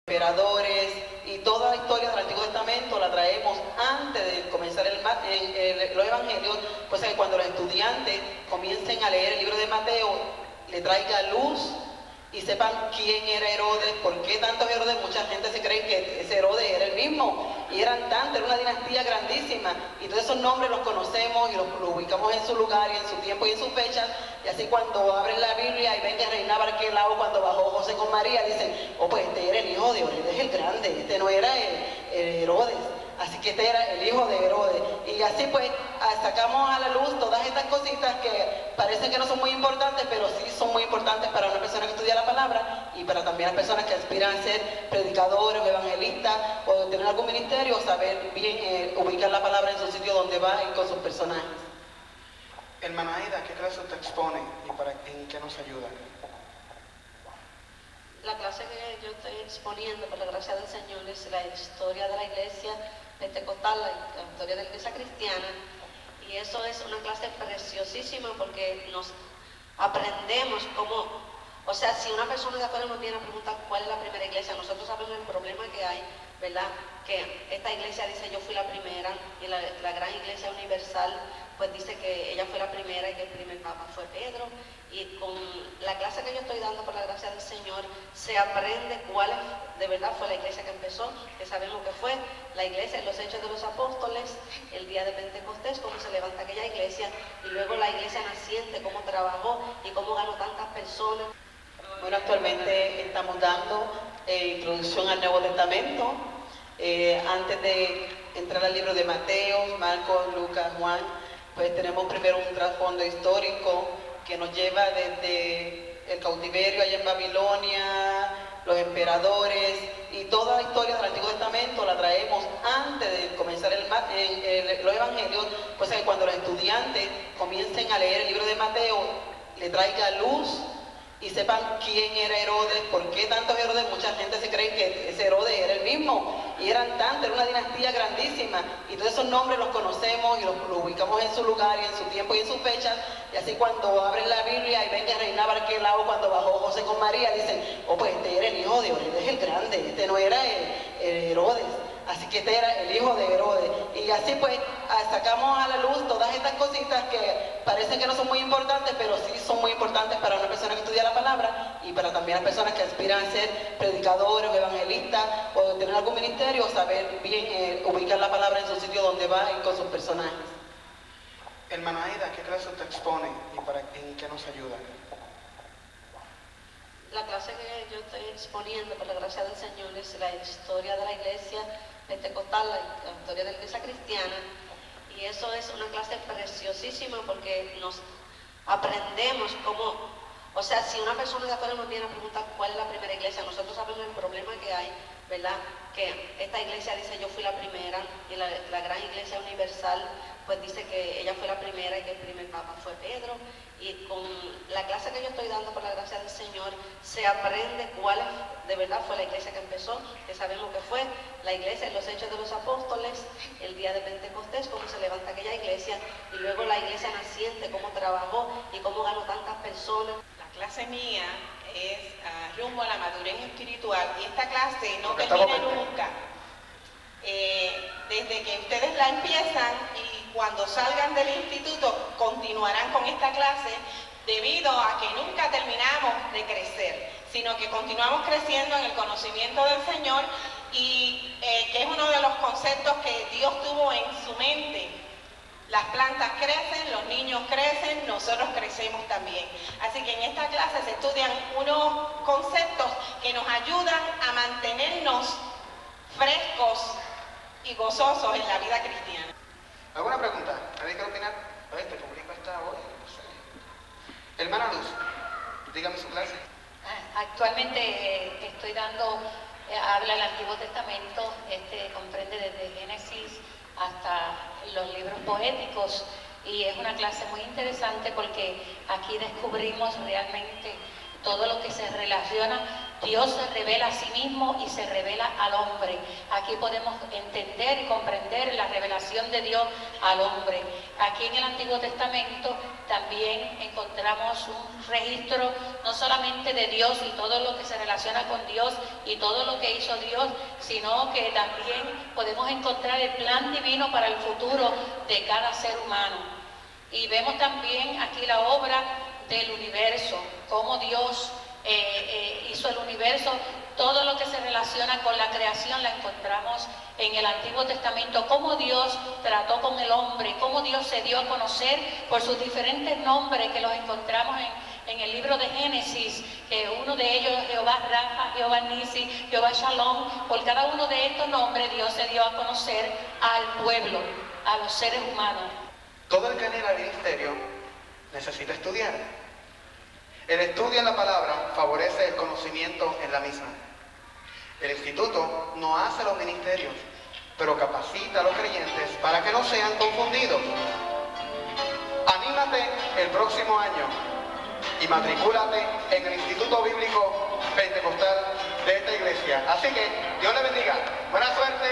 emperadores y toda la historia del Antiguo Testamento la traemos antes de comenzar los evangelios, cosa que cuando los estudiantes comiencen a leer el libro de Mateo le traiga luz y sepan quién era Herodes, por qué tantos Herodes. Mucha gente se cree que ese Herodes era el mismo, y eran tantos, era una dinastía grandísima, y todos esos nombres los conocemos y los ubicamos en su lugar y en su tiempo y en su fecha, y así cuando abren la Biblia y ven que reinaba Arquelao cuando bajó José con María, dicen, oh, pues este era el hijo de Herodes el Grande, este no era el Herodes. Así que este era el hijo de Herodes. Y así pues sacamos a la luz todas estas cositas que parecen que no son muy importantes, pero sí son muy importantes para una persona que estudia la palabra y para también las personas que aspiran a ser predicadores o evangelistas o tener algún ministerio, saber bien ubicar la palabra en su sitio donde va y con sus personajes. Hermana Aida, ¿qué clase usted expone y en qué nos ayuda? La clase que yo estoy exponiendo, por la gracia del Señor, es la historia de la iglesia pentecostal, la historia de la iglesia cristiana, y eso es una clase preciosísima porque nos aprendemos cómo, o sea, si una persona de afuera nos viene a preguntar cuál es la primera iglesia, nosotros sabemos el problema que hay, ¿verdad? Que esta iglesia dice yo fui la primera, y la gran iglesia universal pues dice que ella fue la primera y que el primer papa fue Pedro. Y con la clase que yo estoy dando por la gracia del Señor se aprende cuál de verdad fue la iglesia que empezó, que sabemos que fue la iglesia en los Hechos de los Apóstoles, el día de Pentecostés, cómo se levanta aquella iglesia, y luego la iglesia naciente, cómo trabajó y cómo ganó tantas personas. Bueno, actualmente estamos dando introducción al Nuevo Testamento. Antes de entrar al libro de Mateo, Marcos, Lucas, Juan, pues tenemos primero un trasfondo histórico que nos lleva desde el cautiverio allá en Babilonia, los emperadores y toda la historia del Antiguo Testamento la traemos antes de comenzar los evangelios, cosa que cuando los estudiantes comiencen a leer el libro de Mateo le traiga luz y sepan quién era Herodes, por qué tantos Herodes. Mucha gente se cree que ese Herodes era el mismo, y eran tantos, era una dinastía grandísima, y todos esos nombres los conocemos y los ubicamos en su lugar y en su tiempo y en su fecha, y así cuando abren la Biblia y ven que reinaba Arquelao cuando bajó José con María, dicen, oh, pues este era el hijo de Herodes el Grande, este no era el Herodes. Así que este era el hijo de Herodes. Y así pues sacamos a la luz todas estas cositas que parecen que no son muy importantes, pero sí son muy importantes para una persona que estudia la palabra y para también las personas que aspiran a ser predicadores o evangelistas o tener algún ministerio, saber bien ubicar la palabra en su sitio donde va y con sus personajes. Hermana Aida, ¿qué clase usted expone y en qué nos ayuda? La clase que yo estoy exponiendo, por la gracia del Señor, es la historia de la iglesia pentecostal, la historia de la iglesia cristiana, y eso es una clase preciosísima porque nos aprendemos cómo, o sea, si una persona de afuera nos viene a preguntar cuál es la primera iglesia, nosotros sabemos el problema que hay, ¿verdad? Que esta iglesia dice yo fui la primera, y la gran iglesia universal pues dice que ella fue la primera y que el primer papa fue Pedro. Y con la clase que yo estoy dando por la gracia del Señor se aprende cuál de verdad fue la iglesia que empezó, que sabemos que fue la iglesia en los Hechos de los Apóstoles, el día de Pentecostés, cómo se levanta aquella iglesia, y luego la iglesia naciente, cómo trabajó y cómo ganó tantas personas. La clase mía es rumbo a la madurez espiritual, y esta clase no termina nunca. Desde que ustedes la empiezan y cuando salgan del instituto continuarán con esta clase, debido a que nunca terminamos de crecer, sino que continuamos creciendo en el conocimiento del Señor, y que es uno de los conceptos que Dios tuvo en su mente. Las plantas crecen, los niños crecen, nosotros crecemos también. Así que en esta clase se estudian unos conceptos que nos ayudan a mantenernos frescos y gozosos en la vida cristiana. ¿Alguna pregunta? ¿Nadie quiere opinar? Este público está hoy, no sé. Hermana Luz, dígame su clase. Actualmente estoy dando, habla el Antiguo Testamento, comprende desde Génesis hasta los libros poéticos, y es una clase muy interesante porque aquí descubrimos realmente todo lo que se relaciona, Dios se revela a sí mismo y se revela al hombre. Aquí podemos entender y comprender la revelación de Dios al hombre. Aquí en el Antiguo Testamento también encontramos un registro no solamente de Dios y todo lo que se relaciona con Dios y todo lo que hizo Dios, sino que también podemos encontrar el plan divino para el futuro de cada ser humano. Y vemos también aquí la obra del universo, cómo Dios hizo el universo. Todo lo que se relaciona con la creación la encontramos en el Antiguo Testamento, cómo Dios trató con el hombre, cómo Dios se dio a conocer por sus diferentes nombres que los encontramos en el libro de Génesis, que uno de ellos es Jehová Rafa, Jehová Nisi, Jehová Shalom. Por cada uno de estos nombres Dios se dio a conocer al pueblo, a los seres humanos. Todo el que anhela el ministerio necesita estudiar. El estudio en la palabra favorece el conocimiento en la misma. El instituto no hace los ministerios, pero capacita a los creyentes para que no sean confundidos. Anímate el próximo año y matricúlate en el Instituto Bíblico Pentecostal de esta iglesia. Así que Dios le bendiga. Buena suerte.